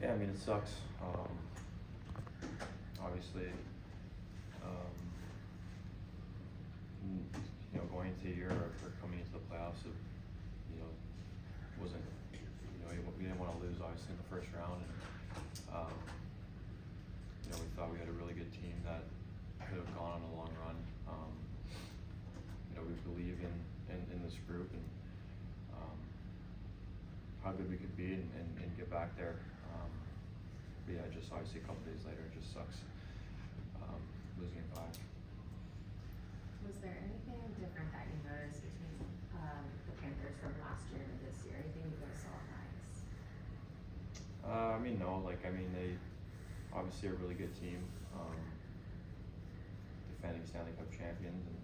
Yeah, I mean, it sucks. Obviously, um, going into a year or coming into the playoffs, it, you know, wasn't, we didn't want to lose obviously in the first round, and we thought we had a really good team that could have gone on a long run. We believe in this group and how good we could be and get back there. But yeah, just obviously a couple days later, it just sucks losing it back. Was there anything different that you noticed between the Panthers from last year and this year? Anything you guys saw on the ice? They obviously are a really good team, defending Stanley Cup champions, and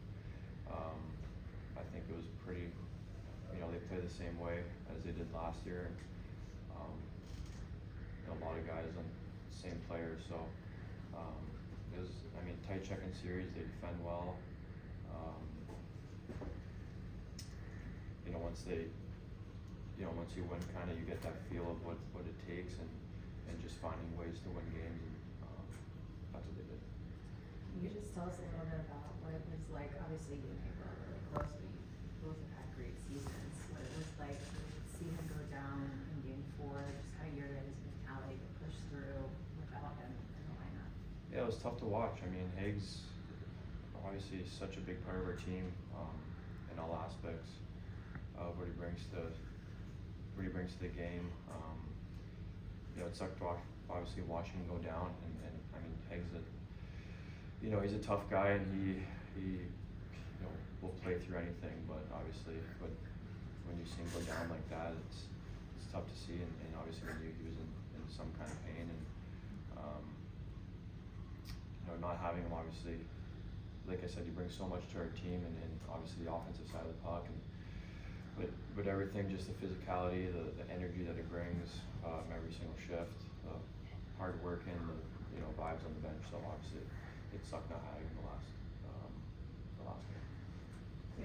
I think it was pretty, they play the same way as they did last year. A lot of guys on the same players, so it was, tight checking series. They defend well. Once you win, kind of you get that feel of what it takes, and just finding ways to win games, and that's what they did. Can you just tell us a little bit about what it was like? Obviously, you and Hank were really close, but you both have had great seasons. What it was like to see him go down in Game 4, just kind of your guys' mentality to push through without him in the lineup. Yeah, it was tough to watch. Hague's obviously such a big part of our team in all aspects of what he brings to the game. It sucked to obviously watching him go down, and Hague's he's a tough guy, and he will play through anything. But obviously, when you see him go down like that, it's tough to see, and obviously we knew he was in some kind of pain, and not having him, obviously, like I said, he brings so much to our team, and obviously the offensive side of the puck, but everything, just the physicality, the energy that it brings, every single shift, the hard work, and the vibes on the bench. So obviously it sucked not having him the last game.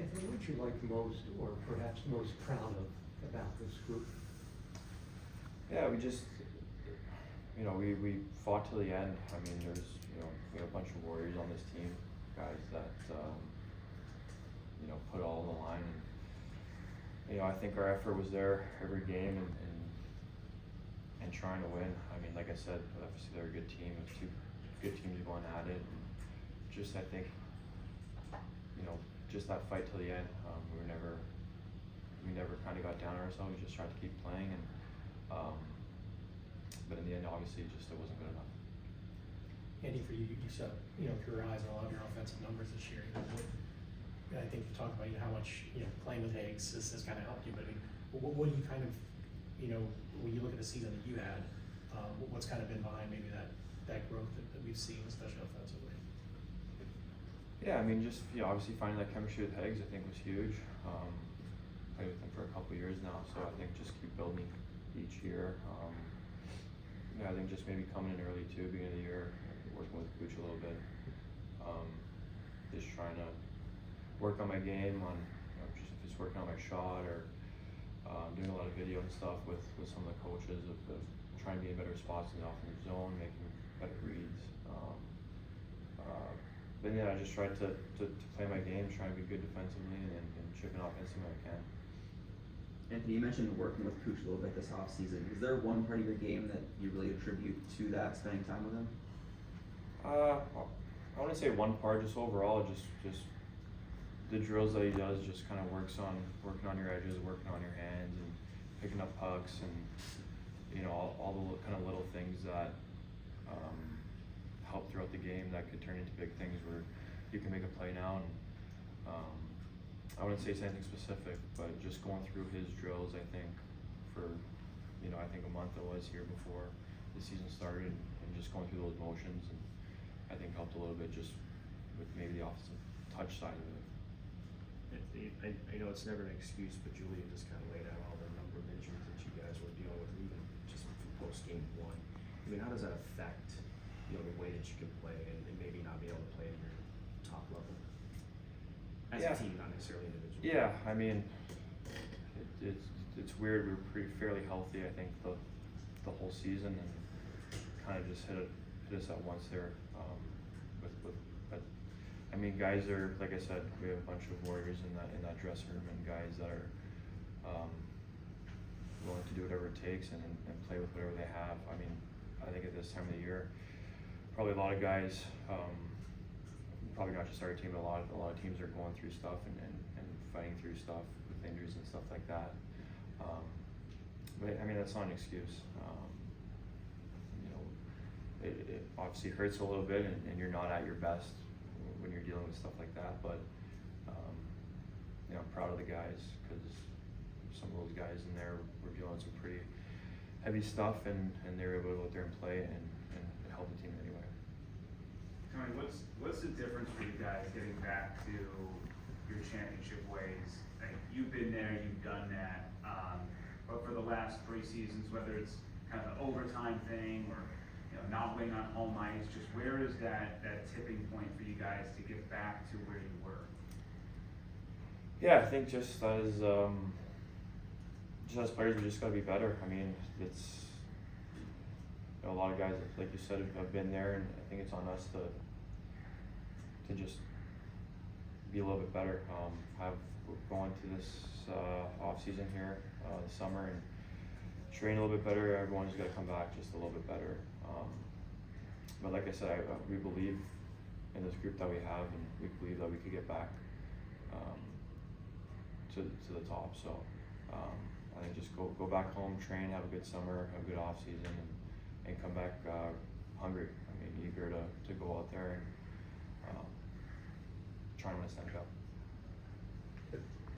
Anthony, what you like most, or perhaps most proud of about this group? Yeah, we just, we fought till the end. There's, we have a bunch of warriors on this team, guys that, put all on the line. And, I think our effort was there every game, and trying to win. Like I said, obviously they're a good team. It was two good teams going at it. And just, I think, just that fight till the end. We never kind of got down on ourselves. We just tried to keep playing, and but in the end, obviously, it wasn't good enough. Andy, for you saw through your eyes on a lot of your offensive numbers this year. I think you talked about how much playing with Higgs has kind of helped you. But what do you kind of when you look at the season that you had, what's kind of been behind maybe that growth that we've seen, especially offensively? Yeah, just obviously finding that chemistry with Higgs, I think, was huge. Played with him for a couple years now, so I think just keep building each year. I think just maybe coming in early too, beginning of the year, working with Cooch a little bit, just trying to work on my game, on just if it's working on my shot, or doing a lot of video and stuff with some of the coaches of trying to be in better spots in the offensive zone, making better reads. But yeah, I just tried to play my game, trying to be good defensively, and chipping offensively when I can. Anthony, you mentioned working with Cooch a little bit this offseason. Is there one part of your game that you really attribute to that, spending time with him? I wouldn't say one part, just overall, just the drills that he does, just kind of working on your edges, working on your hands, and picking up pucks, and all the kind of little things that help throughout the game that could turn into big things where you can make a play now. And I wouldn't say it's anything specific, but just going through his drills, I think, for I think a month it was here before the season started, and just going through those motions, and I think helped a little bit just with maybe the offensive touch side of it. I know it's never an excuse, but Julia just kind of laid out all the number of injuries that you guys were dealing with, even just post game 1. How does that affect the way that you can play, and maybe not be able to play at your top level as a team, not necessarily individually? Yeah, it's weird. We were fairly healthy, I think, the the whole season and kind of just hit us at once there. But I mean, guys are, like I said, we have a bunch of warriors in that dressing room and guys that are willing to do whatever it takes and play with whatever they have. I mean, I think at this time of the year, probably a lot of guys, probably not just our team, but a lot of teams are going through stuff and fighting through stuff with injuries and stuff like that. But I mean, that's not an excuse. You know, it obviously hurts a little bit, and you're not at your best when you're dealing with stuff like that. But you know, I'm proud of the guys because some of those guys in there were dealing with some pretty heavy stuff, and they were able to go out there and play and help the team anyway. Tony, what's the difference for you guys getting back to your championship ways? Like, you've been there, you've done that, but for the last 3 seasons, whether it's kind of an overtime thing or, you know, not winning on home ice, just where is that tipping point for you guys to get back to where you were? Yeah, I think just as players, we just got to be better. I mean, it's, you know, a lot of guys, like you said, have been there, and I think it's on us to just be a little bit better. Go into this off season here this summer and train a little bit better. Everyone's got to come back just a little bit better. But like I said, we believe in this group that we have, and we believe that we could get back to the top. So I think just go back home, train, have a good summer, have a good off season, and come back hungry. I mean, eager to go out there and try and win a Stanley Cup.